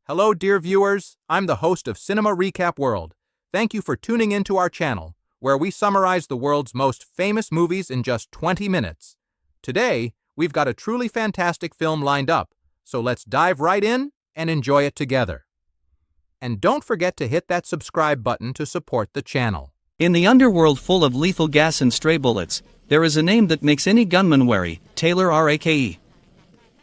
Hello, dear viewers. I'm the host of Cinema Recap World. Thank you for tuning into our channel, where we summarize the world's most famous movies in just 20 minutes. Today, we've got a truly fantastic film lined up, so let's dive right in and enjoy it together. And don't forget to hit that subscribe button to support the channel. In the underworld full of lethal gas and stray bullets, there is a name that makes any gunman wary: Taylor Rake.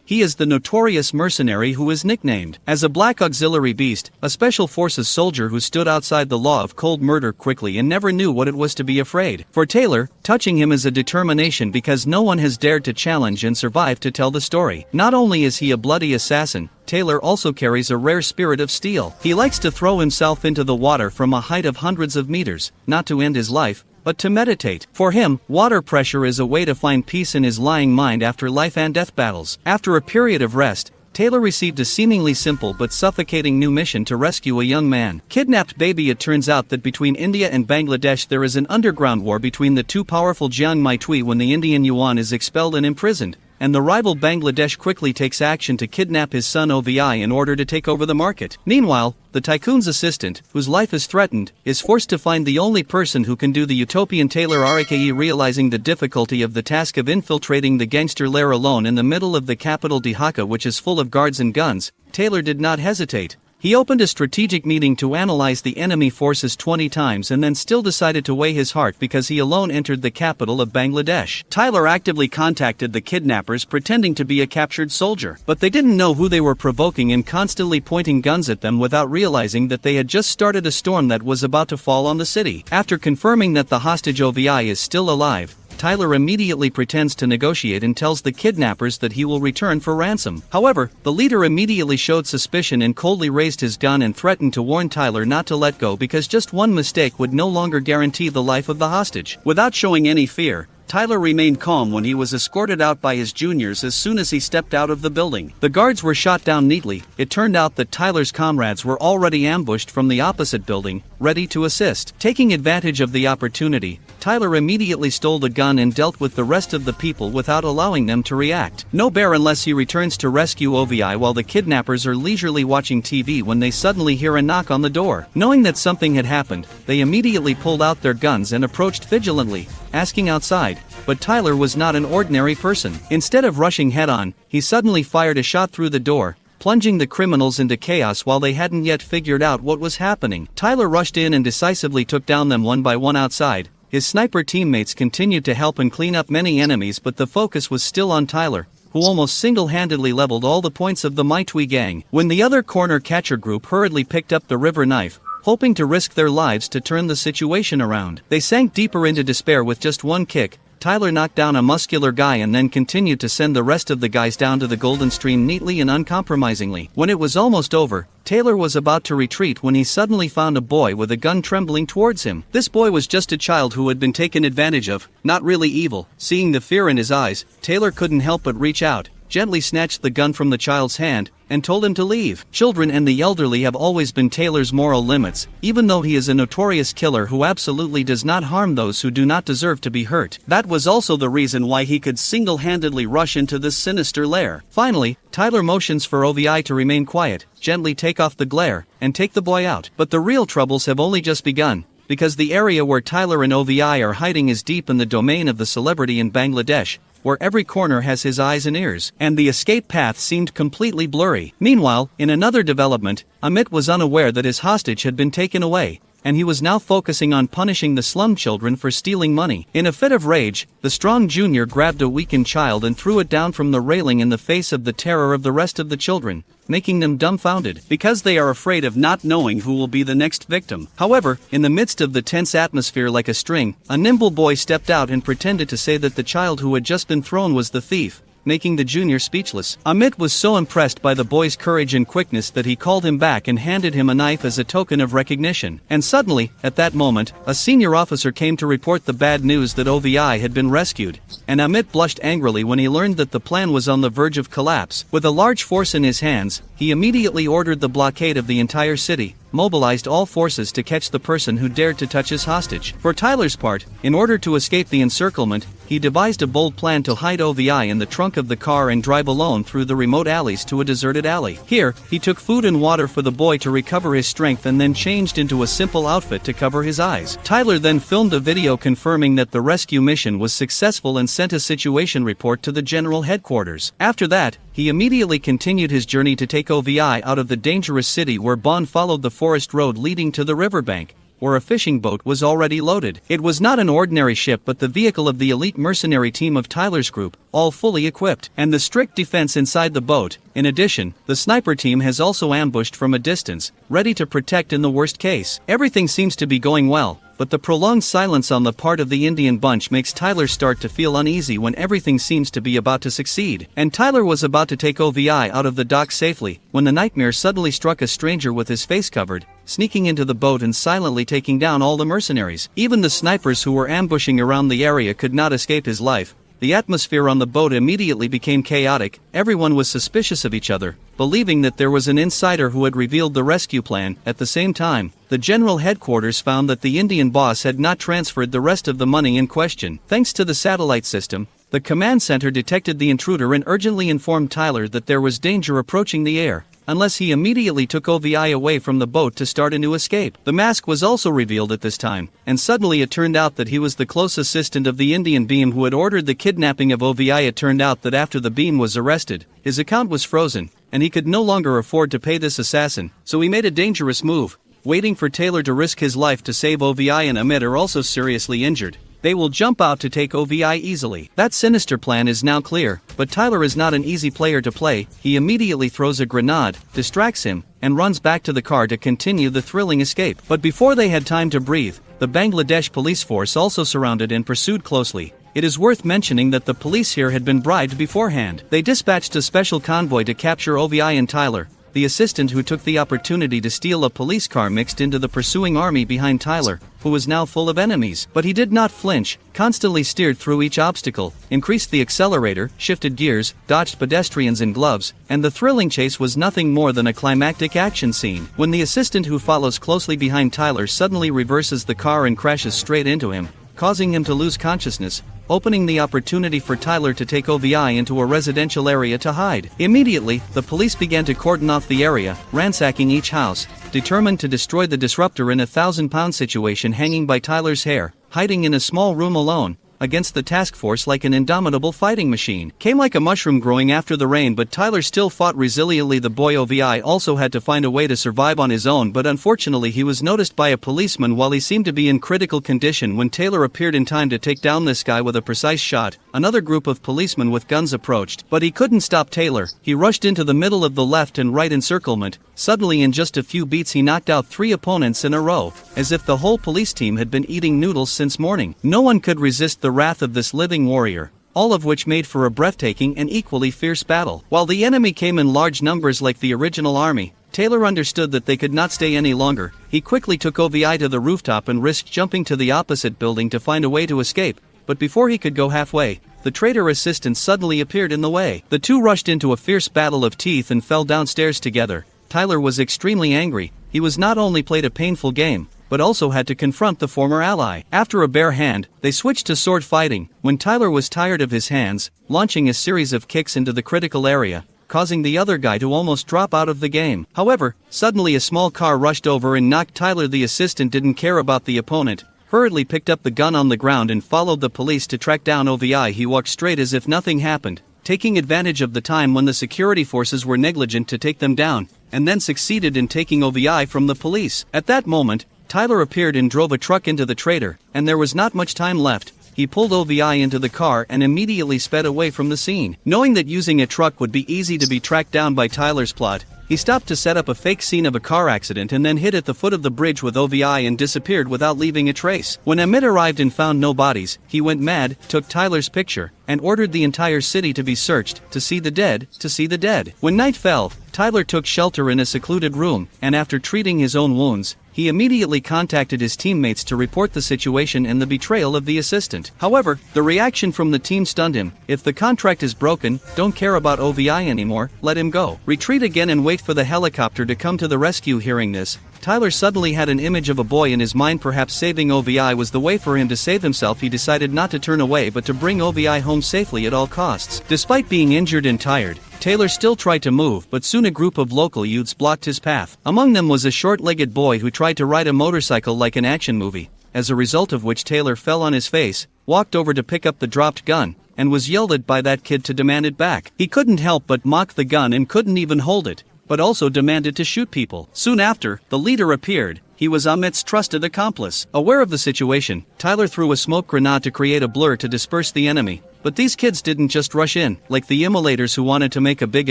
He is the notorious mercenary who is nicknamed as a Black Auxiliary Beast, a special forces soldier who stood outside the law of cold murder quickly and never knew what it was to be afraid. For Taylor, touching him is a determination because no one has dared to challenge and survive to tell the story. Not only is he a bloody assassin, Taylor also carries a rare spirit of steel. He likes to throw himself into the water from a height of hundreds of meters, not to end his life, but to meditate. For him, water pressure is a way to find peace in his lying mind after life and death battles. After a period of rest, Taylor received a seemingly simple but suffocating new mission to rescue a young man. Kidnapped baby. It turns out that between India and Bangladesh there is an underground war between the two powerful Jiang Maitui when the Indian Yuan is expelled and imprisoned, and the rival Bangladesh quickly takes action to kidnap his son OVI in order to take over the market. Meanwhile, the tycoon's assistant, whose life is threatened, is forced to find the only person who can do the utopian Taylor Rake. Realizing the difficulty of the task of infiltrating the gangster lair alone in the middle of the capital Dhaka, which is full of guards and guns, Taylor did not hesitate. He opened a strategic meeting to analyze the enemy forces 20 times and then still decided to weigh his heart because he alone entered the capital of Bangladesh. Taylor actively contacted the kidnappers pretending to be a captured soldier, but they didn't know who they were provoking and constantly pointing guns at them without realizing that they had just started a storm that was about to fall on the city. After confirming that the hostage OVI is still alive, Taylor immediately pretends to negotiate and tells the kidnappers that he will return for ransom. However, the leader immediately showed suspicion and coldly raised his gun and threatened to warn Taylor not to let go because just one mistake would no longer guarantee the life of the hostage. Without showing any fear, Taylor remained calm when he was escorted out by his juniors as soon as he stepped out of the building. The guards were shot down neatly. It turned out that Taylor's comrades were already ambushed from the opposite building, ready to assist. Taking advantage of the opportunity, Taylor immediately stole the gun and dealt with the rest of the people without allowing them to react. No bear unless he returns to rescue OVI while the kidnappers are leisurely watching TV when they suddenly hear a knock on the door. Knowing that something had happened, they immediately pulled out their guns and approached vigilantly, asking outside. But Taylor was not an ordinary person. Instead of rushing head-on, he suddenly fired a shot through the door, plunging the criminals into chaos while they hadn't yet figured out what was happening. Taylor rushed in and decisively took down them one by one outside. His sniper teammates continued to help and clean up many enemies, but the focus was still on Taylor, who almost single-handedly leveled all the points of the Maitui gang. When the other corner catcher group hurriedly picked up the river knife, hoping to risk their lives to turn the situation around, they sank deeper into despair. With just one kick, Taylor knocked down a muscular guy and then continued to send the rest of the guys down to the golden stream neatly and uncompromisingly. When it was almost over, Taylor was about to retreat when he suddenly found a boy with a gun trembling towards him. This boy was just a child who had been taken advantage of, not really evil. Seeing the fear in his eyes, Taylor couldn't help but reach out, gently snatched the gun from the child's hand, and told him to leave. Children and the elderly have always been Taylor's moral limits, even though he is a notorious killer who absolutely does not harm those who do not deserve to be hurt. That was also the reason why he could single-handedly rush into this sinister lair. Finally, Taylor motions for OVI to remain quiet, gently take off the glare, and take the boy out. But the real troubles have only just begun, because the area where Taylor and OVI are hiding is deep in the domain of the celebrity in Bangladesh, where every corner has his eyes and ears, and the escape path seemed completely blurry. Meanwhile, in another development, Amit was unaware that his hostage had been taken away, and he was now focusing on punishing the slum children for stealing money. In a fit of rage, the strong junior grabbed a weakened child and threw it down from the railing in the face of the terror of the rest of the children, making them dumbfounded, because they are afraid of not knowing who will be the next victim. However, in the midst of the tense atmosphere like a string, a nimble boy stepped out and pretended to say that the child who had just been thrown was the thief, making the junior speechless. Amit was so impressed by the boy's courage and quickness that he called him back and handed him a knife as a token of recognition. And suddenly, at that moment, a senior officer came to report the bad news that OVI had been rescued, and Amit blushed angrily when he learned that the plan was on the verge of collapse. With a large force in his hands, he immediately ordered the blockade of the entire city, mobilized all forces to catch the person who dared to touch his hostage. For Tyler's part, in order to escape the encirclement, he devised a bold plan to hide OVI in the trunk of the car and drive alone through the remote alleys to a deserted alley. Here, he took food and water for the boy to recover his strength and then changed into a simple outfit to cover his eyes. Tyler then filmed a video confirming that the rescue mission was successful and sent a situation report to the general headquarters. After that, he immediately continued his journey to take OVI out of the dangerous city, where Bond followed the forest road leading to the riverbank, where a fishing boat was already loaded. It was not an ordinary ship but the vehicle of the elite mercenary team of Tyler's group, all fully equipped, and the strict defense inside the boat. In addition, the sniper team has also ambushed from a distance, ready to protect in the worst case. Everything seems to be going well, but the prolonged silence on the part of the Indian bunch makes Tyler start to feel uneasy when everything seems to be about to succeed. And Tyler was about to take OVI out of the dock safely, when the nightmare suddenly struck a stranger with his face covered, sneaking into the boat and silently taking down all the mercenaries. Even the snipers who were ambushing around the area could not escape his life. The atmosphere on the boat immediately became chaotic. Everyone was suspicious of each other, believing that there was an insider who had revealed the rescue plan. At the same time, the general headquarters found that the Indian boss had not transferred the rest of the money in question. Thanks to the satellite system, the command center detected the intruder and urgently informed Tyler that there was danger approaching the air, unless he immediately took OVI away from the boat to start a new escape. The mask was also revealed at this time, and suddenly it turned out that he was the close assistant of the Indian beam who had ordered the kidnapping of OVI. It turned out that after the beam was arrested, his account was frozen, and he could no longer afford to pay this assassin, so he made a dangerous move, waiting for Taylor to risk his life to save OVI. And Amit are also seriously injured. They will jump out to take OVI easily. That sinister plan is now clear, but Tyler is not an easy player to play. He immediately throws a grenade, distracts him, and runs back to the car to continue the thrilling escape. But before they had time to breathe, the Bangladesh police force also surrounded and pursued closely. It is worth mentioning that the police here had been bribed beforehand. They dispatched a special convoy to capture OVI and Tyler. The assistant who took the opportunity to steal a police car mixed into the pursuing army behind Tyler, who was now full of enemies. But he did not flinch, constantly steered through each obstacle, increased the accelerator, shifted gears, dodged pedestrians and gloves, and the thrilling chase was nothing more than a climactic action scene. When the assistant who follows closely behind Tyler suddenly reverses the car and crashes straight into him, causing him to lose consciousness, opening the opportunity for Tyler to take OVI into a residential area to hide. Immediately, the police began to cordon off the area, ransacking each house, determined to destroy the disruptor in a 1,000-pound situation hanging by Tyler's hair, hiding in a small room alone, against the task force like an indomitable fighting machine. Came like a mushroom growing after the rain, but Tyler still fought resiliently. The boy OVI also had to find a way to survive on his own, but unfortunately he was noticed by a policeman while he seemed to be in critical condition. When Taylor appeared in time to take down this guy with a precise shot, another group of policemen with guns approached, but he couldn't stop Taylor. He rushed into the middle of the left and right encirclement. Suddenly, in just a few beats, he knocked out 3 opponents in a row, as if the whole police team had been eating noodles since morning. No one could resist the wrath of this living warrior, all of which made for a breathtaking and equally fierce battle. While the enemy came in large numbers like the original army, Taylor understood that they could not stay any longer. He quickly took OVI to the rooftop and risked jumping to the opposite building to find a way to escape, but before he could go halfway, the traitor assistant suddenly appeared in the way. The two rushed into a fierce battle of teeth and fell downstairs together. Tyler was extremely angry. He was not only played a painful game, but also had to confront the former ally. After a bare hand, they switched to sword fighting, when Tyler was tired of his hands, launching a series of kicks into the critical area, causing the other guy to almost drop out of the game. However, suddenly a small car rushed over and knocked Tyler. The assistant didn't care about the opponent, hurriedly picked up the gun on the ground and followed the police to track down OVI. He walked straight as if nothing happened, taking advantage of the time when the security forces were negligent to take them down, and then succeeded in taking OVI from the police. At that moment, Tyler appeared and drove a truck into the traitor, and there was not much time left. He pulled OVI into the car and immediately sped away from the scene. Knowing that using a truck would be easy to be tracked down by Tyler's plot, he stopped to set up a fake scene of a car accident and then hid at the foot of the bridge with OVI and disappeared without leaving a trace. When Amit arrived and found no bodies, he went mad, took Tyler's picture, and ordered the entire city to be searched, to see the dead. When night fell, Tyler took shelter in a secluded room, and after treating his own wounds, he immediately contacted his teammates to report the situation and the betrayal of the assistant. However, the reaction from the team stunned him. If the contract is broken, don't care about OVI anymore, let him go. Retreat again and wait for the helicopter to come to the rescue. Hearing this, Tyler suddenly had an image of a boy in his mind. Perhaps saving OVI was the way for him to save himself. He decided not to turn away but to bring OVI home safely at all costs. Despite being injured and tired, Taylor still tried to move, but soon a group of local youths blocked his path. Among them was a short-legged boy who tried to ride a motorcycle like an action movie, as a result of which Taylor fell on his face, walked over to pick up the dropped gun, and was yelled at by that kid to demand it back. He couldn't help but mock the gun and couldn't even hold it, but also demanded to shoot people. Soon after, the leader appeared. He was Amit's trusted accomplice. Aware of the situation, Tyler threw a smoke grenade to create a blur to disperse the enemy. But these kids didn't just rush in. Like the immolators who wanted to make a big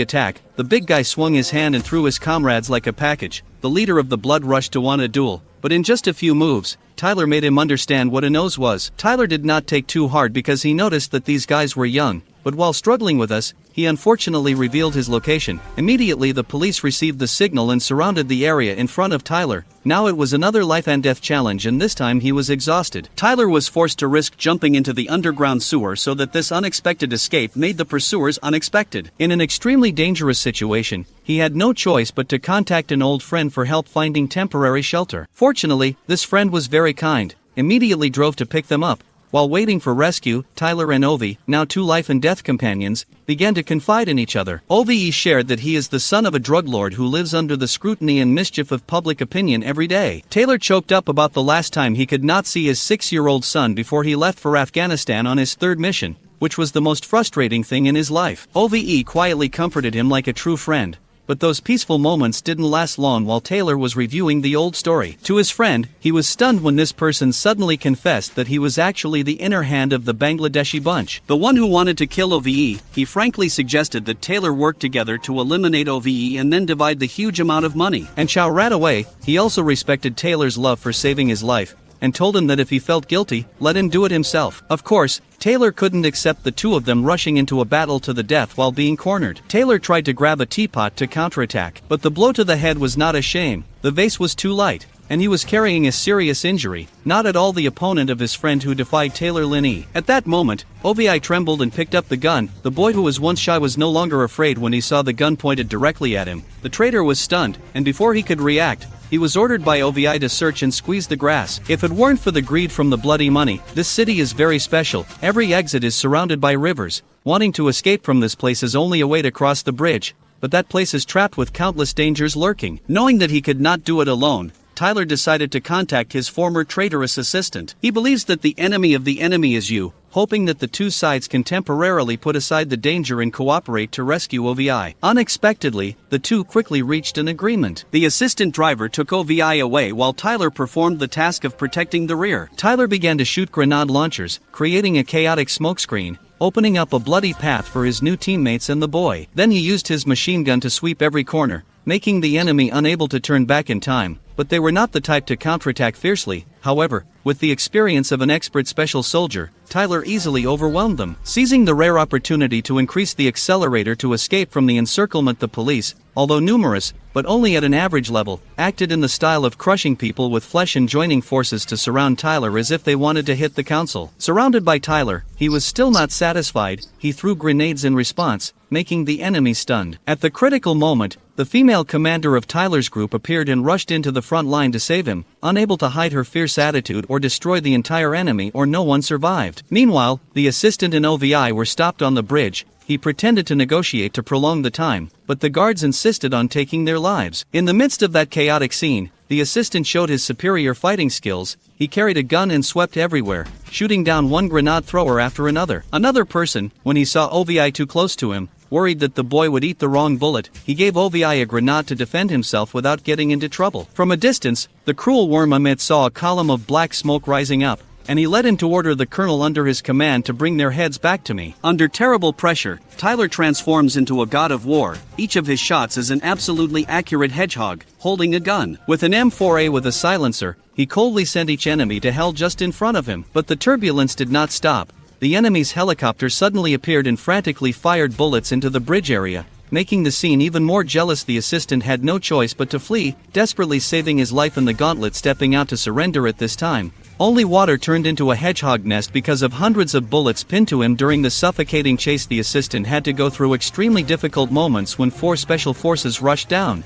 attack, the big guy swung his hand and threw his comrades like a package. The leader of the blood rushed to want a duel, but in just a few moves, Tyler made him understand what a nose was. Tyler did not take too hard because he noticed that these guys were young, but while struggling with us, he unfortunately revealed his location. Immediately the police received the signal and surrounded the area in front of Tyler. Now it was another life and death challenge, and this time he was exhausted. Tyler was forced to risk jumping into the underground sewer so that this unexpected escape made the pursuers unexpected. In an extremely dangerous situation, he had no choice but to contact an old friend for help finding temporary shelter. Fortunately, this friend was very kind, immediately drove to pick them up. While waiting for rescue, Tyler and Ovi, now two life and death companions, began to confide in each other. Ovi shared that he is the son of a drug lord who lives under the scrutiny and mischief of public opinion every day. Taylor choked up about the last time he could not see his 6-year-old son before he left for Afghanistan on his third mission, which was the most frustrating thing in his life. Ovi quietly comforted him like a true friend. But those peaceful moments didn't last long while Taylor was reviewing the old story. To his friend, he was stunned when this person suddenly confessed that he was actually the inner hand of the Bangladeshi bunch. The one who wanted to kill OVE. He frankly suggested that Taylor work together to eliminate OVE and then divide the huge amount of money. And Chow ran away. He also respected Taylor's love for saving his life, and told him that if he felt guilty, let him do it himself. Of course, Taylor couldn't accept the two of them rushing into a battle to the death while being cornered. Taylor tried to grab a teapot to counterattack, but the blow to the head was not a shame. The vase was too light, and he was carrying a serious injury, not at all the opponent of his friend who defied Taylor Linney. At that moment, Ovi trembled and picked up the gun. The boy who was once shy was no longer afraid when he saw the gun pointed directly at him. The traitor was stunned, and before he could react, he was ordered by Ovi to search and squeeze the grass. If it weren't for the greed from the bloody money, this city is very special. Every exit is surrounded by rivers. Wanting to escape from this place is only a way to cross the bridge, but that place is trapped with countless dangers lurking. Knowing that he could not do it alone, Tyler decided to contact his former traitorous assistant. He believes that the enemy of the enemy is you, hoping that the two sides can temporarily put aside the danger and cooperate to rescue OVI. Unexpectedly, the two quickly reached an agreement. The assistant driver took OVI away while Tyler performed the task of protecting the rear. Tyler began to shoot grenade launchers, creating a chaotic smokescreen, opening up a bloody path for his new teammates and the boy. Then he used his machine gun to sweep every corner, making the enemy unable to turn back in time. But they were not the type to counterattack fiercely. However, with the experience of an expert special soldier, Tyler easily overwhelmed them. Seizing the rare opportunity to increase the accelerator to escape from the encirclement, the police, although numerous, but only at an average level, acted in the style of crushing people with flesh and joining forces to surround Tyler as if they wanted to hit the council. Surrounded by Tyler, he was still not satisfied. He threw grenades in response, making the enemy stunned. At the critical moment, the female commander of Tyler's group appeared and rushed into the front line to save him, unable to hide her fierce attitude or destroy the entire enemy, or no one survived. Meanwhile, the assistant and OVI were stopped on the bridge. He pretended to negotiate to prolong the time, but the guards insisted on taking their lives. In the midst of that chaotic scene, the assistant showed his superior fighting skills. He carried a gun and swept everywhere, shooting down one grenade thrower after another. Another person, when he saw OVI too close to him, worried that the boy would eat the wrong bullet, he gave OVI a grenade to defend himself without getting into trouble. From a distance, the cruel worm Amit saw a column of black smoke rising up, and he led him to order the colonel under his command to bring their heads back to me. Under terrible pressure, Tyler transforms into a god of war. Each of his shots is an absolutely accurate hedgehog, holding a gun. With an M4A with a silencer, he coldly sent each enemy to hell just in front of him. But the turbulence did not stop. The enemy's helicopter suddenly appeared and frantically fired bullets into the bridge area, making the scene even more jealous. The assistant had no choice but to flee, desperately saving his life in the gauntlet, stepping out to surrender at this time. Only water turned into a hedgehog nest because of hundreds of bullets pinned to him during the suffocating chase. The assistant had to go through extremely difficult moments when 4 special forces rushed down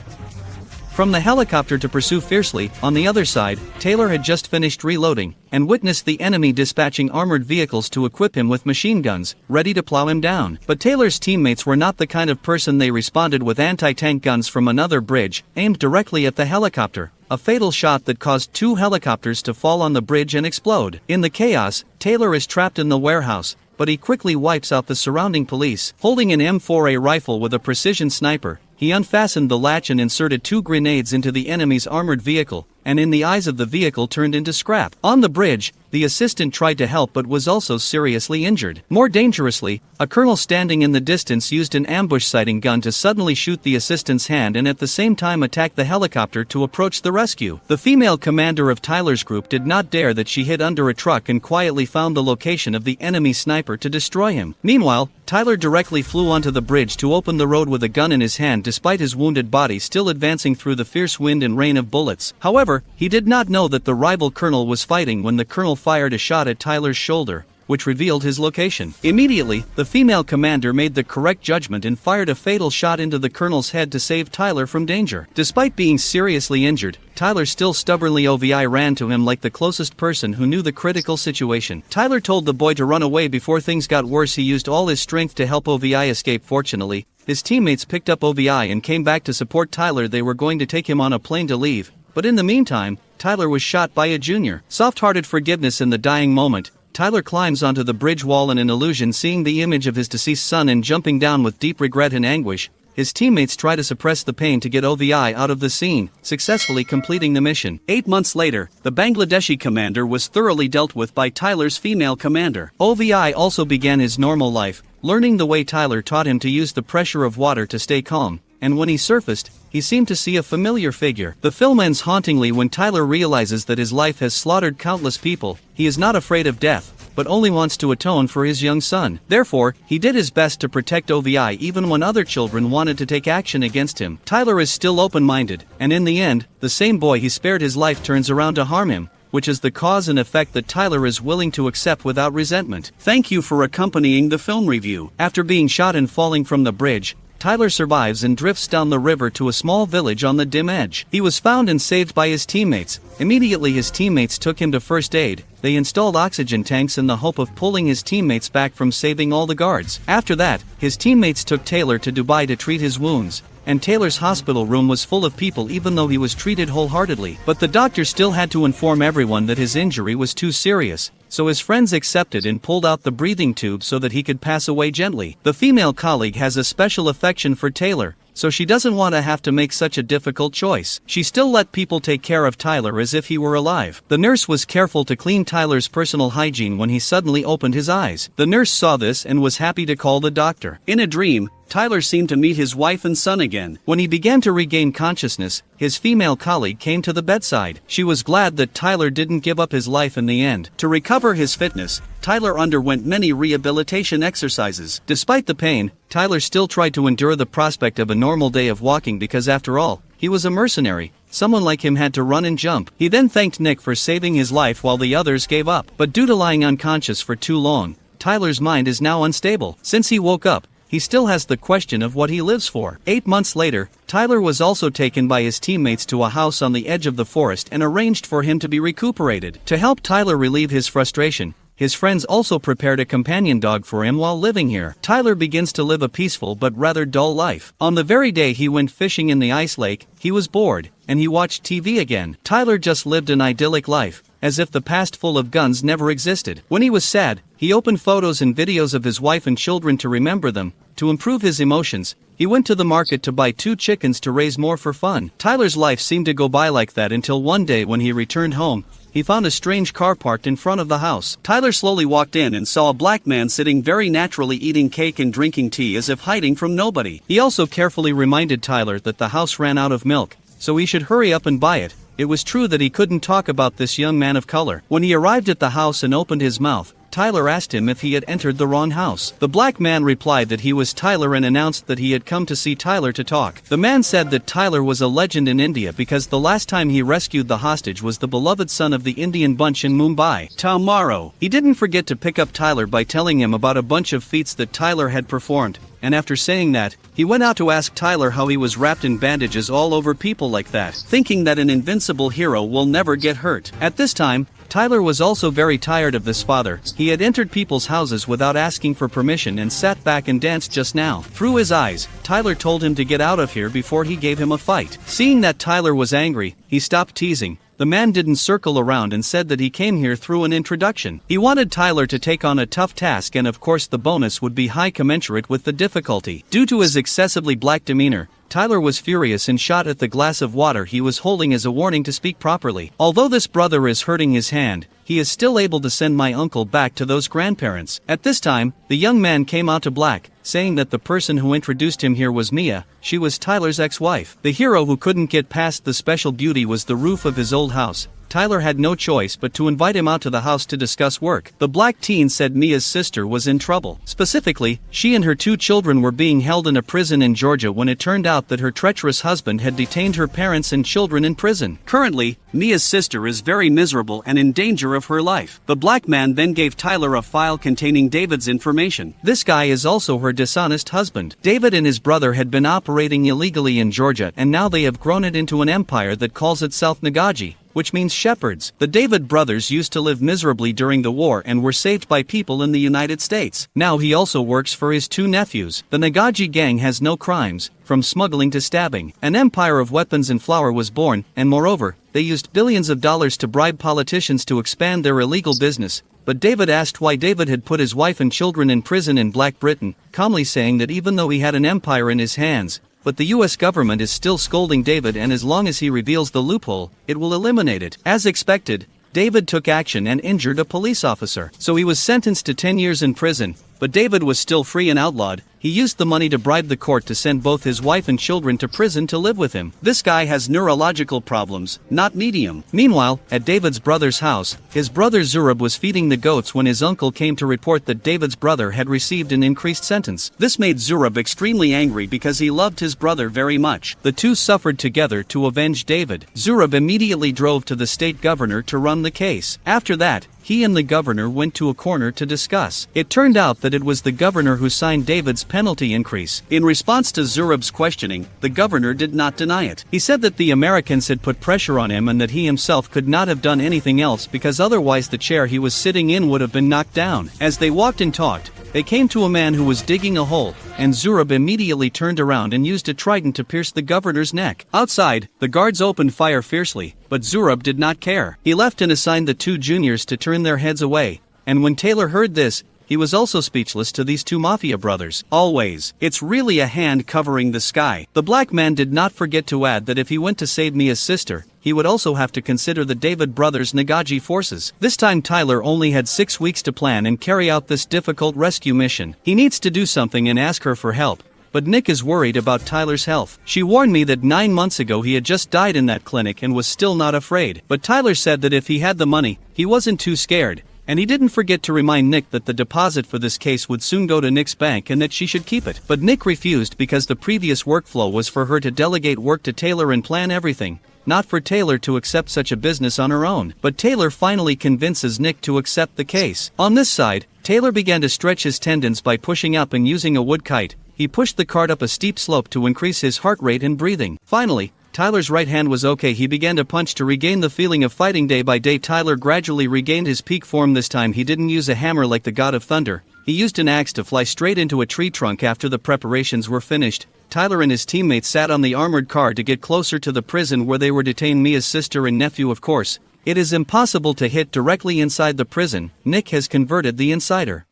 from the helicopter to pursue fiercely. On the other side, Taylor had just finished reloading, and witnessed the enemy dispatching armored vehicles to equip him with machine guns, ready to plow him down. But Taylor's teammates were not the kind of person. They responded with anti-tank guns from another bridge, aimed directly at the helicopter. A fatal shot that caused 2 helicopters to fall on the bridge and explode. In the chaos, Taylor is trapped in the warehouse, but he quickly wipes out the surrounding police. Holding an M4A rifle with a precision sniper, he unfastened the latch and inserted 2 grenades into the enemy's armored vehicle, and in the eyes of the vehicle turned into scrap. On the bridge, the assistant tried to help but was also seriously injured. More dangerously, a colonel standing in the distance used an ambush-sighting gun to suddenly shoot the assistant's hand and at the same time attack the helicopter to approach the rescue. The female commander of Tyler's group did not dare that she hid under a truck and quietly found the location of the enemy sniper to destroy him. Meanwhile, Tyler directly flew onto the bridge to open the road with a gun in his hand despite his wounded body still advancing through the fierce wind and rain of bullets. However, he did not know that the rival colonel was fighting when the colonel fired a shot at Tyler's shoulder, which revealed his location. Immediately, the female commander made the correct judgment and fired a fatal shot into the colonel's head to save Tyler from danger. Despite being seriously injured, Tyler still stubbornly OVI ran to him like the closest person who knew the critical situation. Tyler told the boy to run away before things got worse. He used all his strength to help OVI escape. Fortunately, his teammates picked up OVI and came back to support Tyler. They were going to take him on a plane to leave, but in the meantime, Tyler was shot by a junior. Soft-hearted forgiveness in the dying moment, Tyler climbs onto the bridge wall in an illusion, seeing the image of his deceased son and jumping down with deep regret and anguish. His teammates try to suppress the pain to get OVI out of the scene, successfully completing the mission. 8 months later, the Bangladeshi commander was thoroughly dealt with by Tyler's female commander. OVI also began his normal life, learning the way Tyler taught him to use the pressure of water to stay calm, and when he surfaced, he seemed to see a familiar figure. The film ends hauntingly when Tyler realizes that his life has slaughtered countless people. He is not afraid of death, but only wants to atone for his young son. Therefore, he did his best to protect OVI even when other children wanted to take action against him. Tyler is still open-minded, and in the end, the same boy he spared his life turns around to harm him, which is the cause and effect that Tyler is willing to accept without resentment. Thank you for accompanying the film review. After being shot and falling from the bridge, Tyler survives and drifts down the river to a small village on the dim edge. He was found and saved by his teammates. Immediately his teammates took him to first aid. They installed oxygen tanks in the hope of pulling his teammates back from saving all the guards. After that, his teammates took Taylor to Dubai to treat his wounds, and Taylor's hospital room was full of people even though he was treated wholeheartedly. But the doctor still had to inform everyone that his injury was too serious, so his friends accepted and pulled out the breathing tube so that he could pass away gently. The female colleague has a special affection for Taylor, so she doesn't want to have to make such a difficult choice. She still let people take care of Tyler as if he were alive. The nurse was careful to clean Tyler's personal hygiene when he suddenly opened his eyes. The nurse saw this and was happy to call the doctor. In a dream, Tyler seemed to meet his wife and son again. When he began to regain consciousness, his female colleague came to the bedside. She was glad that Tyler didn't give up his life in the end. To recover his fitness, Tyler underwent many rehabilitation exercises. Despite the pain, Tyler still tried to endure the prospect of a normal day of walking because after all, he was a mercenary. Someone like him had to run and jump. He then thanked Nick for saving his life while the others gave up. But due to lying unconscious for too long, Tyler's mind is now unstable. Since he woke up, he still has the question of what he lives for. 8 months later, Tyler was also taken by his teammates to a house on the edge of the forest and arranged for him to be recuperated. To help Tyler relieve his frustration, his friends also prepared a companion dog for him while living here. Tyler begins to live a peaceful but rather dull life. On the very day he went fishing in the ice lake, he was bored, and he watched TV again. Tyler just lived an idyllic life, as if the past full of guns never existed. When he was sad, he opened photos and videos of his wife and children to remember them. To improve his emotions, he went to the market to buy 2 chickens to raise more for fun. Tyler's life seemed to go by like that until one day when he returned home, he found a strange car parked in front of the house. Tyler slowly walked in and saw a black man sitting very naturally eating cake and drinking tea as if hiding from nobody. He also carefully reminded Tyler that the house ran out of milk, so he should hurry up and buy it. It was true that he couldn't talk about this young man of color. When he arrived at the house and opened his mouth, Tyler asked him if he had entered the wrong house. The black man replied that he was Tyler and announced that he had come to see Tyler to talk. The man said that Tyler was a legend in India because the last time he rescued the hostage was the beloved son of the Indian bunch in Mumbai, tomorrow. He didn't forget to pick up Tyler by telling him about a bunch of feats that Tyler had performed, and after saying that, he went out to ask Tyler how he was wrapped in bandages all over people like that, thinking that an invincible hero will never get hurt. At this time, Tyler was also very tired of this father. He had entered people's houses without asking for permission and sat back and danced just now. Through his eyes, Tyler told him to get out of here before he gave him a fight. Seeing that Tyler was angry, he stopped teasing. The man didn't circle around and said that he came here through an introduction. He wanted Tyler to take on a tough task, and of course the bonus would be high commensurate with the difficulty. Due to his excessively black demeanor, Tyler was furious and shot at the glass of water he was holding as a warning to speak properly. Although this brother is hurting his hand, he is still able to send my uncle back to those grandparents. At this time, the young man came out to black, saying that the person who introduced him here was Mia. She was Tyler's ex-wife. The hero who couldn't get past the special beauty was the roof of his old house. Tyler had no choice but to invite him out to the house to discuss work. The black teen said Mia's sister was in trouble. Specifically, she and her 2 children were being held in a prison in Georgia when it turned out that her treacherous husband had detained her parents and children in prison. Currently, Mia's sister is very miserable and in danger of her life. The black man then gave Tyler a file containing David's information. This guy is also her dishonest husband. David and his brother had been operating illegally in Georgia, and now they have grown it into an empire that calls itself Nagaji, which means shepherds. The David brothers used to live miserably during the war and were saved by people in the United States. Now he also works for his 2 nephews. The Nagaji gang has no crimes, from smuggling to stabbing. An empire of weapons and flour was born, and moreover, they used billions of dollars to bribe politicians to expand their illegal business. But David asked why David had put his wife and children in prison in Black Britain, calmly saying that even though he had an empire in his hands, but the US government is still scolding David, and as long as he reveals the loophole, it will eliminate it. As expected, David took action and injured a police officer. So he was sentenced to 10 years in prison, but David was still free and outlawed. He used the money to bribe the court to send both his wife and children to prison to live with him. This guy has neurological problems, not medium. Meanwhile, at David's brother's house, his brother Zurab was feeding the goats when his uncle came to report that David's brother had received an increased sentence. This made Zurab extremely angry because he loved his brother very much. The two suffered together to avenge David. Zurab immediately drove to the state governor to run the case. After that, he and the governor went to a corner to discuss. It turned out that it was the governor who signed David's penalty increase. In response to Zurab's questioning, the governor did not deny it. He said that the Americans had put pressure on him and that he himself could not have done anything else because otherwise the chair he was sitting in would have been knocked down. As they walked and talked, they came to a man who was digging a hole, and Zurab immediately turned around and used a trident to pierce the governor's neck. Outside, the guards opened fire fiercely, but Zurab did not care. He left and assigned the 2 juniors to turn their heads away, and when Taylor heard this, he was also speechless to these 2 mafia brothers. Always, it's really a hand covering the sky. The black man did not forget to add that if he went to save Mia's sister, he would also have to consider the David brothers' Nagaji forces. This time Tyler only had 6 weeks to plan and carry out this difficult rescue mission. He needs to do something and ask her for help. But Nick is worried about Tyler's health. She warned me that 9 months ago he had just died in that clinic and was still not afraid. But Tyler said that if he had the money, he wasn't too scared. And he didn't forget to remind Nick that the deposit for this case would soon go to Nick's bank and that she should keep it. But Nick refused because the previous workflow was for her to delegate work to Taylor and plan everything, not for Taylor to accept such a business on her own. But Taylor finally convinces Nick to accept the case. On this side, Taylor began to stretch his tendons by pushing up and using a wood kite. He pushed the cart up a steep slope to increase his heart rate and breathing. Finally, Tyler's right hand was okay. He began to punch to regain the feeling of fighting. Day by day Tyler gradually regained his peak form. This time he didn't use a hammer like the god of thunder. He used an axe to fly straight into a tree trunk. After the preparations were finished, Tyler and his teammates sat on the armored car to get closer to the prison where they were detained. Mia's sister and nephew, of course. It is impossible to hit directly inside the prison. Nick has converted the insider.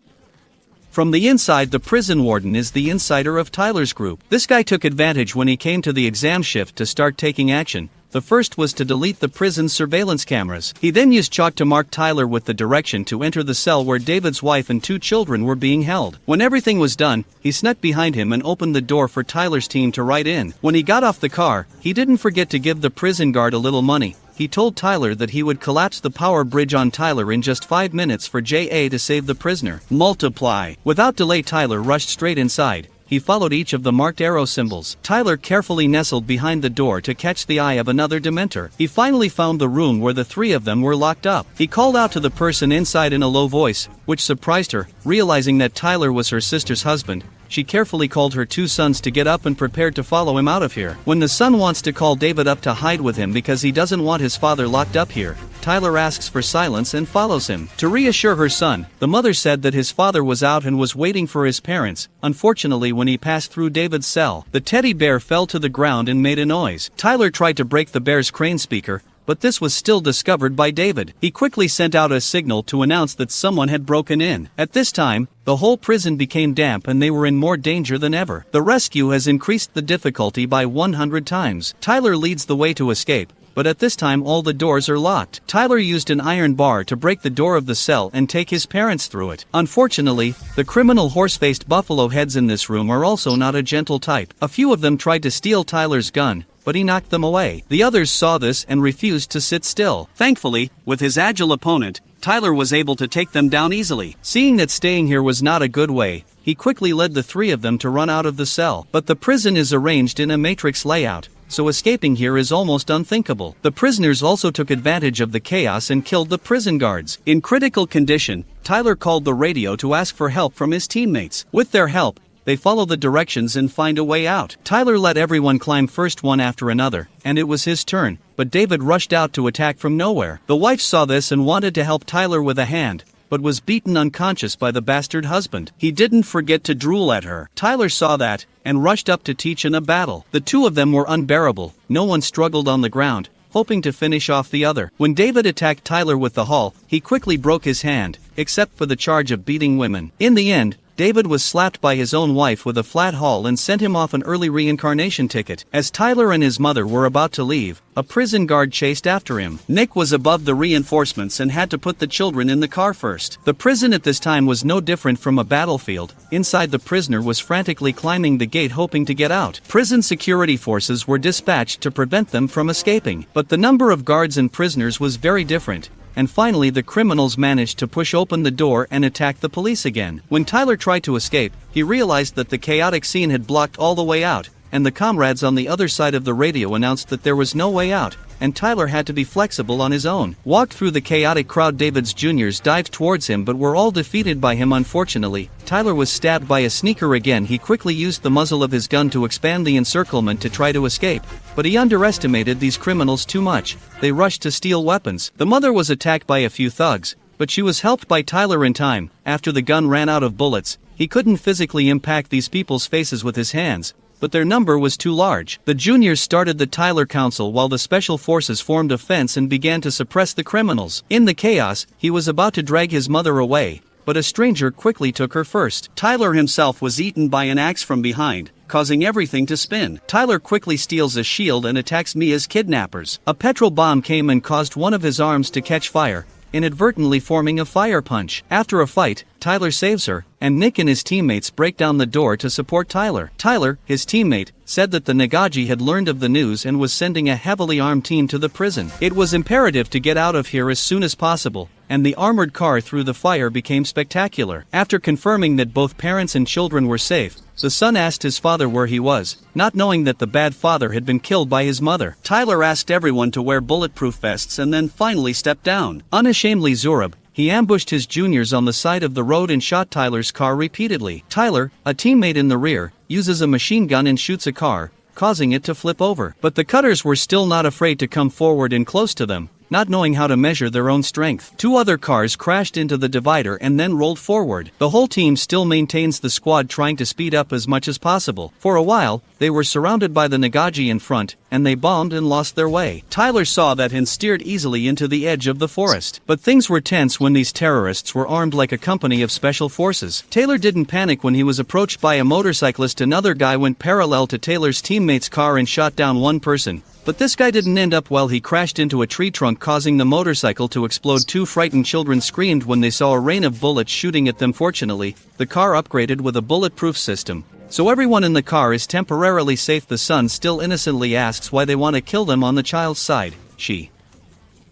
From the inside, the prison warden is the insider of Tyler's group. This guy took advantage when he came to the exam shift to start taking action. The first was to delete the prison's surveillance cameras. He then used chalk to mark Tyler with the direction to enter the cell where David's wife and 2 children were being held. When everything was done, he snuck behind him and opened the door for Tyler's team to ride in. When he got off the car, he didn't forget to give the prison guard a little money. He told Tyler that he would collapse the power bridge on Tyler in just 5 minutes for JA to save the prisoner. Multiply. Without delay, Tyler rushed straight inside. He followed each of the marked arrow symbols. Tyler carefully nestled behind the door to catch the eye of another Dementor. He finally found the room where the 3 of them were locked up. He called out to the person inside in a low voice, which surprised her. Realizing that Tyler was her sister's husband, she carefully called her 2 sons to get up and prepared to follow him out of here. When the son wants to call David up to hide with him because he doesn't want his father locked up here, Tyler asks for silence and follows him. To reassure her son, the mother said that his father was out and was waiting for his parents. Unfortunately, when he passed through David's cell, the teddy bear fell to the ground and made a noise. Tyler tried to break the bear's crane speaker, but this was still discovered by David. He quickly sent out a signal to announce that someone had broken in. At this time, the whole prison became damp and they were in more danger than ever. The rescue has increased the difficulty by 100 times. Tyler leads the way to escape, but at this time all the doors are locked. Tyler used an iron bar to break the door of the cell and take his parents through it. Unfortunately, the criminal horse-faced buffalo heads in this room are also not a gentle type. A few of them tried to steal Tyler's gun, but he knocked them away. The others saw this and refused to sit still. Thankfully, with his agile opponent, Tyler was able to take them down easily. Seeing that staying here was not a good way, he quickly led the 3 of them to run out of the cell. But the prison is arranged in a matrix layout, so escaping here is almost unthinkable. The prisoners also took advantage of the chaos and killed the prison guards. In critical condition, Tyler called the radio to ask for help from his teammates. With their help, they follow the directions and find a way out. Tyler let everyone climb first one after another, and it was his turn, but David rushed out to attack from nowhere. The wife saw this and wanted to help Tyler with a hand, but was beaten unconscious by the bastard husband. He didn't forget to drool at her. Tyler saw that, and rushed up to teach in a battle. The 2 of them were unbearable. No one struggled on the ground, hoping to finish off the other. When David attacked Tyler with the haul, he quickly broke his hand, except for the charge of beating women. In the end, David was slapped by his own wife with a flat haul and sent him off an early reincarnation ticket. As Tyler and his mother were about to leave, a prison guard chased after him. Nick was above the reinforcements and had to put the children in the car first. The prison at this time was no different from a battlefield. Inside, the prisoner was frantically climbing the gate hoping to get out. Prison security forces were dispatched to prevent them from escaping, but the number of guards and prisoners was very different. And finally the criminals managed to push open the door and attack the police again. When Tyler tried to escape, he realized that the chaotic scene had blocked all the way out, and the comrades on the other side of the radio announced that there was no way out, and Tyler had to be flexible on his own. Walked through the chaotic crowd, David's juniors dived towards him but were all defeated by him. Unfortunately, Tyler was stabbed by a sneaker again. He quickly used the muzzle of his gun to expand the encirclement to try to escape, but he underestimated these criminals too much. They rushed to steal weapons. The mother was attacked by a few thugs, but she was helped by Tyler in time. After the gun ran out of bullets, he couldn't physically impact these people's faces with his hands, but their number was too large. The juniors started the Tyler Council while the special forces formed a fence and began to suppress the criminals. In the chaos, he was about to drag his mother away, but a stranger quickly took her first. Tyler himself was eaten by an axe from behind, causing everything to spin. Tyler quickly steals a shield and attacks Mia's kidnappers. A petrol bomb came and caused one of his arms to catch fire, inadvertently forming a fire punch. After a fight, Tyler saves her, and Nick and his teammates break down the door to support Tyler. Tyler, his teammate, said that the Nagaji had learned of the news and was sending a heavily armed team to the prison. It was imperative to get out of here as soon as possible, and the armored car through the fire became spectacular. After confirming that both parents and children were safe, the son asked his father where he was, not knowing that the bad father had been killed by his mother. Tyler asked everyone to wear bulletproof vests and then finally stepped down. Unashamedly Zorab, he ambushed his juniors on the side of the road and shot Tyler's car repeatedly. Tyler, a teammate in the rear, uses a machine gun and shoots a car, causing it to flip over. But the cutters were still not afraid to come forward and close to them, not knowing how to measure their own strength. 2 other cars crashed into the divider and then rolled forward. The whole team still maintains the squad trying to speed up as much as possible. For a while, they were surrounded by the Nagaji in front, and they bombed and lost their way. Tyler saw that and steered easily into the edge of the forest. But things were tense when these terrorists were armed like a company of special forces. Taylor didn't panic when he was approached by a motorcyclist. Another guy went parallel to Taylor's teammate's car and shot down one person. But this guy didn't end up well. He crashed into a tree trunk, causing the motorcycle to explode. 2 frightened children screamed when they saw a rain of bullets shooting at them. Fortunately, the car upgraded with a bulletproof system, so everyone in the car is temporarily safe. The son still innocently asks why they want to kill them. On the child's side, she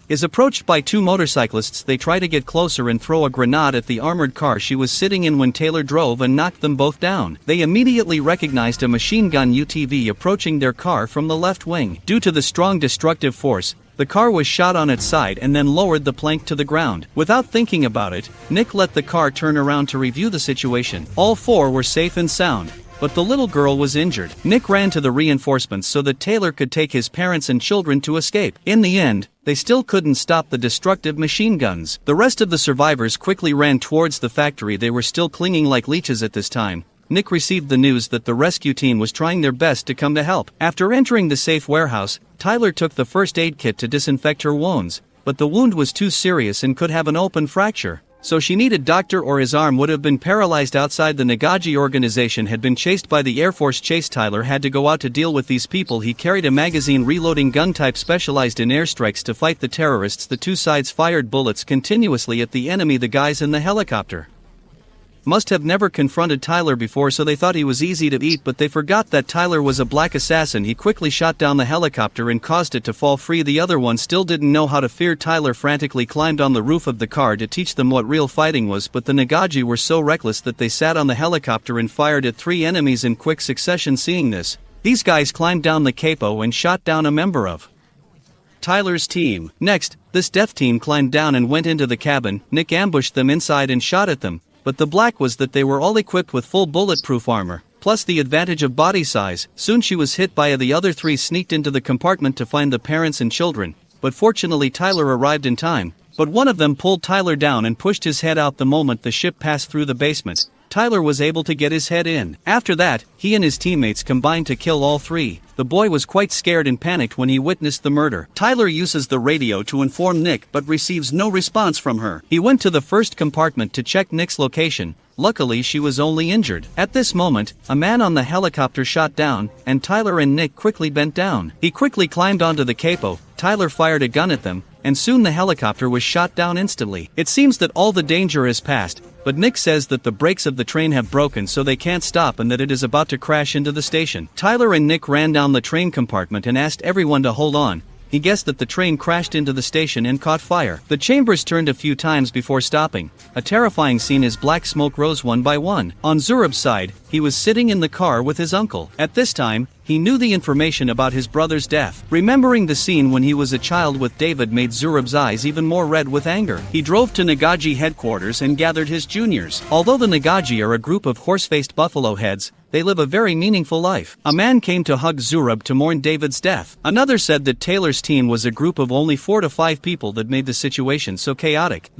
is approached by two motorcyclists. They try to get closer and throw a grenade at the armored car she was sitting in when Taylor drove and knocked them both down. They immediately recognized a machine gun UTV approaching their car from the left wing. Due to the strong destructive force, the car was shot on its side and then lowered the plank to the ground. Without thinking about it, Nick let the car turn around to review the situation. All four were safe and sound, but the little girl was injured. Nick ran to the reinforcements so that Taylor could take his parents and children to escape. In the end, they still couldn't stop the destructive machine guns. The rest of the survivors quickly ran towards the factory. They were still clinging like leeches at this time. Nick received the news that the rescue team was trying their best to come to help. After entering the safe warehouse, Tyler took the first aid kit to disinfect her wounds, but the wound was too serious and could have an open fracture, so she needed doctor or his arm would have been paralyzed. Outside, the Nagaji organization had been chased by the Air Force. Tyler had to go out to deal with these people. He carried a magazine reloading gun type specialized in airstrikes to fight the terrorists. The two sides fired bullets continuously at the enemy. The guys in the helicopter must have never confronted Tyler before, so they thought he was easy to eat, but they forgot that Tyler was a black assassin. He quickly shot down the helicopter and caused it to fall free. The other one still didn't know how to fear. Tyler frantically climbed on the roof of the car to teach them what real fighting was, but the Nagaji were so reckless that they sat on the helicopter and fired at three enemies in quick succession. Seeing this, these guys climbed down the capo and shot down a member of Tyler's team. Next, this death team climbed down and went into the cabin. Nick ambushed them inside and shot at them, but the black was that they were all equipped with full bulletproof armor, plus the advantage of body size. Soon she was hit by the other three. Sneaked into the compartment to find the parents and children, but fortunately Tyler arrived in time. But one of them pulled Tyler down and pushed his head out. The moment the ship passed through the basement, Tyler was able to get his head in. After that, he and his teammates combined to kill all three. The boy was quite scared and panicked when he witnessed the murder. Tyler uses the radio to inform Nick but receives no response from her. He went to the first compartment to check Nick's location. Luckily, she was only injured. At this moment, a man on the helicopter shot down, and Tyler and Nick quickly bent down. He quickly climbed onto the capo. Tyler fired a gun at them, and soon the helicopter was shot down instantly. It seems that all the danger has passed, but Nick says that the brakes of the train have broken so they can't stop and that it is about to crash into the station. Tyler and Nick ran down the train compartment and asked everyone to hold on. He guessed that the train crashed into the station and caught fire. The chambers turned a few times before stopping. A terrifying scene as black smoke rose one by one. On Zurab's side, he was sitting in the car with his uncle. At this time, he knew the information about his brother's death. Remembering the scene when he was a child with David made Zurab's eyes even more red with anger. He drove to Nagaji headquarters and gathered his juniors. Although the Nagaji are a group of horse-faced buffalo heads, they live a very meaningful life. A man came to hug Zurab to mourn David's death. Another said that Taylor's team was a group of only 4 to 5 people that made the situation so chaotic.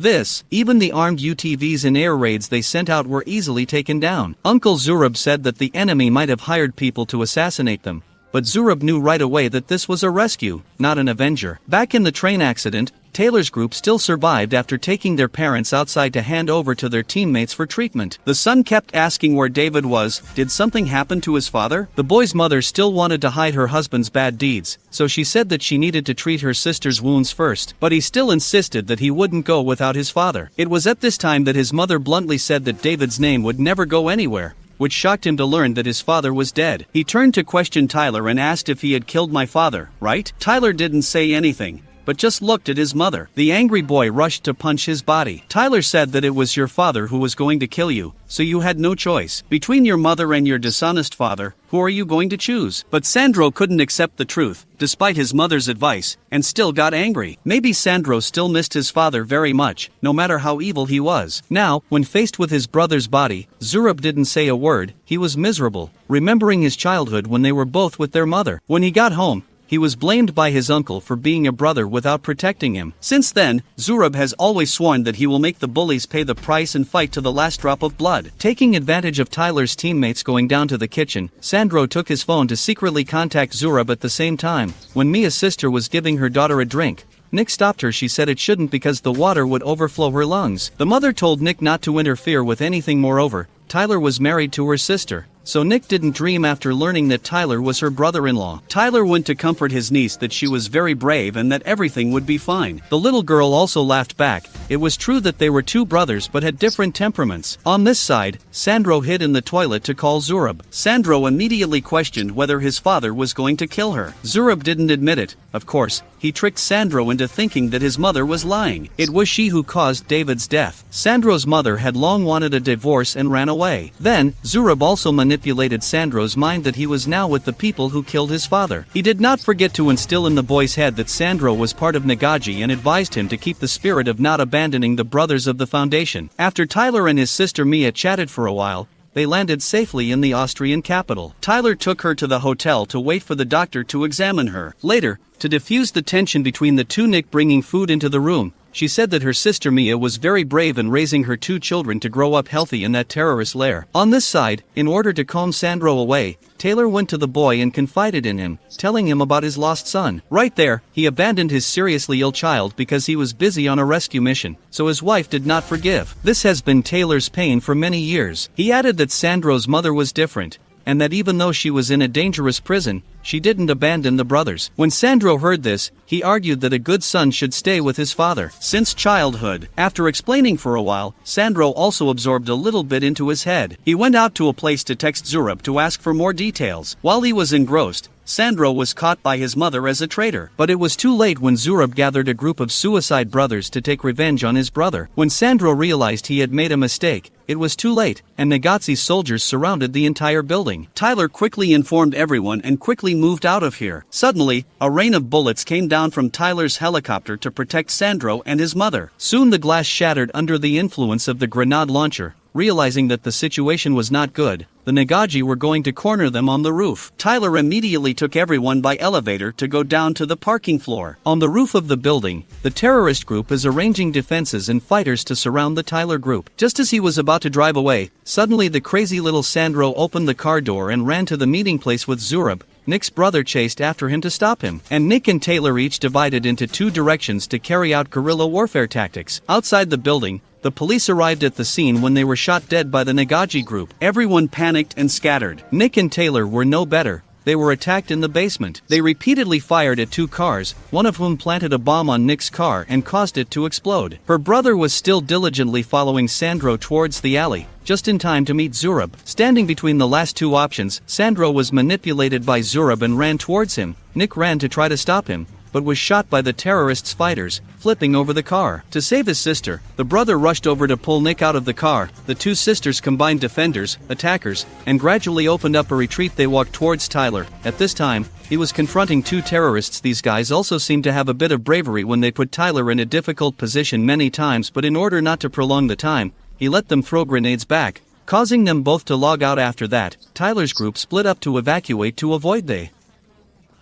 Even the armed UTVs and air raids they sent out were easily taken down. Uncle Zurab said that the enemy might have hired people to assassinate them, but Zurab knew right away that this was a rescue, not an avenger. Back in the train accident, Taylor's group still survived after taking their parents outside to hand over to their teammates for treatment. The son kept asking where David was. Did something happen to his father? The boy's mother still wanted to hide her husband's bad deeds, so she said that she needed to treat her sister's wounds first, but he still insisted that he wouldn't go without his father. It was at this time that his mother bluntly said that David's name would never go anywhere, which shocked him to learn that his father was dead. He turned to question Tyler and asked if he had killed my father, right? Tyler didn't say anything, but just looked at his mother. The angry boy rushed to punch his body. Tyler said that it was your father who was going to kill you, so you had no choice. Between your mother and your dishonest father, who are you going to choose? But Sandro couldn't accept the truth, despite his mother's advice, and still got angry. Maybe Sandro still missed his father very much, no matter how evil he was. Now, when faced with his brother's body, Zurab didn't say a word. He was miserable, remembering his childhood when they were both with their mother. When he got home, he was blamed by his uncle for being a brother without protecting him. Since then, Zurab has always sworn that he will make the bullies pay the price and fight to the last drop of blood. Taking advantage of Tyler's teammates going down to the kitchen, Sandro took his phone to secretly contact Zurab at the same time. When Mia's sister was giving her daughter a drink, Nick stopped her. She said it shouldn't because the water would overflow her lungs. The mother told Nick not to interfere with anything. Moreover, Tyler was married to her sister, so Nick didn't dream after learning that Tyler was her brother-in-law. Tyler went to comfort his niece that she was very brave and that everything would be fine. The little girl also laughed back. It was true that they were two brothers but had different temperaments. On this side, Sandro hid in the toilet to call Zurab. Sandro immediately questioned whether his father was going to kill her. Zurab didn't admit it, of course. He tricked Sandro into thinking that his mother was lying. It was she who caused David's death. Sandro's mother had long wanted a divorce and ran away. Then, Zurab also manipulated Sandro's mind that he was now with the people who killed his father. He did not forget to instill in the boy's head that Sandro was part of Nagaji and advised him to keep the spirit of not abandoning the brothers of the Foundation. After Tyler and his sister Mia chatted for a while, they landed safely in the Austrian capital. Tyler took her to the hotel to wait for the doctor to examine her. Later, to diffuse the tension between the two, Nick bringing food into the room, she said that her sister Mia was very brave in raising her two children to grow up healthy in that terrorist lair. On this side, in order to calm Sandro away, Taylor went to the boy and confided in him, telling him about his lost son. Right there, he abandoned his seriously ill child because he was busy on a rescue mission, so his wife did not forgive. This has been Taylor's pain for many years. He added that Sandro's mother was different, and that even though she was in a dangerous prison, she didn't abandon the brothers. When Sandro heard this, he argued that a good son should stay with his father since childhood. After explaining for a while, Sandro also absorbed a little bit into his head. He went out to a place to text Zurab to ask for more details. While he was engrossed, Sandro was caught by his mother as a traitor. But it was too late when Zurab gathered a group of suicide brothers to take revenge on his brother. When Sandro realized he had made a mistake, it was too late, and Nagazi soldiers surrounded the entire building. Tyler quickly informed everyone and quickly moved out of here. Suddenly, a rain of bullets came down from Tyler's helicopter to protect Sandro and his mother. Soon the glass shattered under the influence of the grenade launcher. Realizing that the situation was not good, the Nagaji were going to corner them on the roof. Tyler immediately took everyone by elevator to go down to the parking floor. On the roof of the building, the terrorist group is arranging defenses and fighters to surround the Tyler group. Just as he was about to drive away, suddenly the crazy little Sandro opened the car door and ran to the meeting place with Zurab. Nick's brother chased after him to stop him, and Nick and Taylor each divided into two directions to carry out guerrilla warfare tactics. Outside the building, the police arrived at the scene when they were shot dead by the Nagaji group. Everyone panicked and scattered. Nick and Taylor were no better. They were attacked in the basement. They repeatedly fired at two cars, one of whom planted a bomb on Nick's car and caused it to explode. Her brother was still diligently following Sandro towards the alley, just in time to meet Zurab. Standing between the last two options, Sandro was manipulated by Zurab and ran towards him. Nick ran to try to stop him, but was shot by the terrorists' fighters, flipping over the car. To save his sister, the brother rushed over to pull Nick out of the car. The two sisters combined defenders, attackers, and gradually opened up a retreat. They walked towards Tyler. At this time, he was confronting two terrorists. These guys also seemed to have a bit of bravery when they put Tyler in a difficult position many times, but in order not to prolong the time, he let them throw grenades back, causing them both to log out. After that, Tyler's group split up to evacuate to avoid the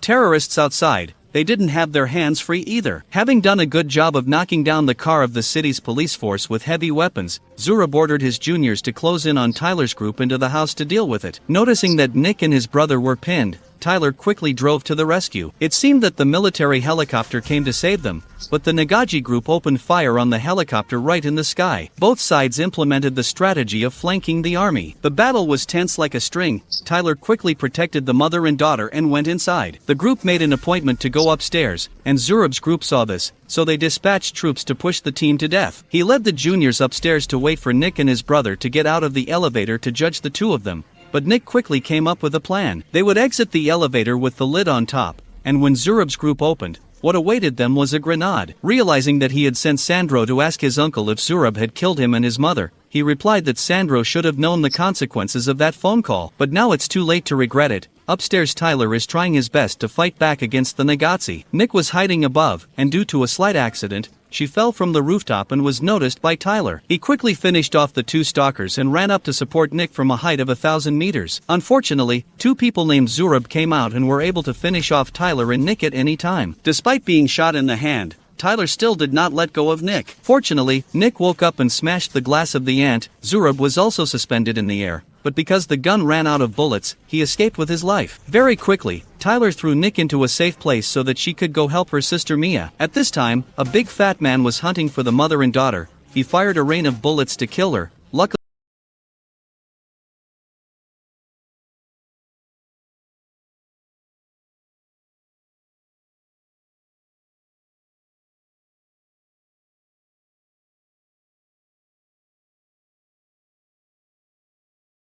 terrorists outside. They didn't have their hands free either. Having done a good job of knocking down the car of the city's police force with heavy weapons, Zurab ordered his juniors to close in on Tyler's group into the house to deal with it. Noticing that Nick and his brother were pinned, Tyler quickly drove to the rescue. It seemed that the military helicopter came to save them, but the Nagaji group opened fire on the helicopter right in the sky. Both sides implemented the strategy of flanking the army. The battle was tense like a string. Tyler quickly protected the mother and daughter and went inside. The group made an appointment to go upstairs, and Zurab's group saw this, so they dispatched troops to push the team to death. He led the juniors upstairs to wait for Nick and his brother to get out of the elevator to judge the two of them. But Nick quickly came up with a plan. They would exit the elevator with the lid on top, and when Zurab's group opened, what awaited them was a grenade. Realizing that he had sent Sandro to ask his uncle if Zurab had killed him and his mother, he replied that Sandro should have known the consequences of that phone call. But now it's too late to regret it. Upstairs, Tyler is trying his best to fight back against the Nagazi. Nick was hiding above, and due to a slight accident, she fell from the rooftop and was noticed by Tyler. He quickly finished off the two stalkers and ran up to support Nick from a height of 1,000 meters. Unfortunately, two people named Zurab came out and were able to finish off Tyler and Nick at any time. Despite being shot in the hand, Tyler still did not let go of Nick. Fortunately, Nick woke up and smashed the glass of the ant. Zurab was also suspended in the air, but because the gun ran out of bullets, he escaped with his life. Very quickly, Tyler threw Nick into a safe place so that she could go help her sister Mia. At this time, a big fat man was hunting for the mother and daughter. He fired a rain of bullets to kill her. Luckily,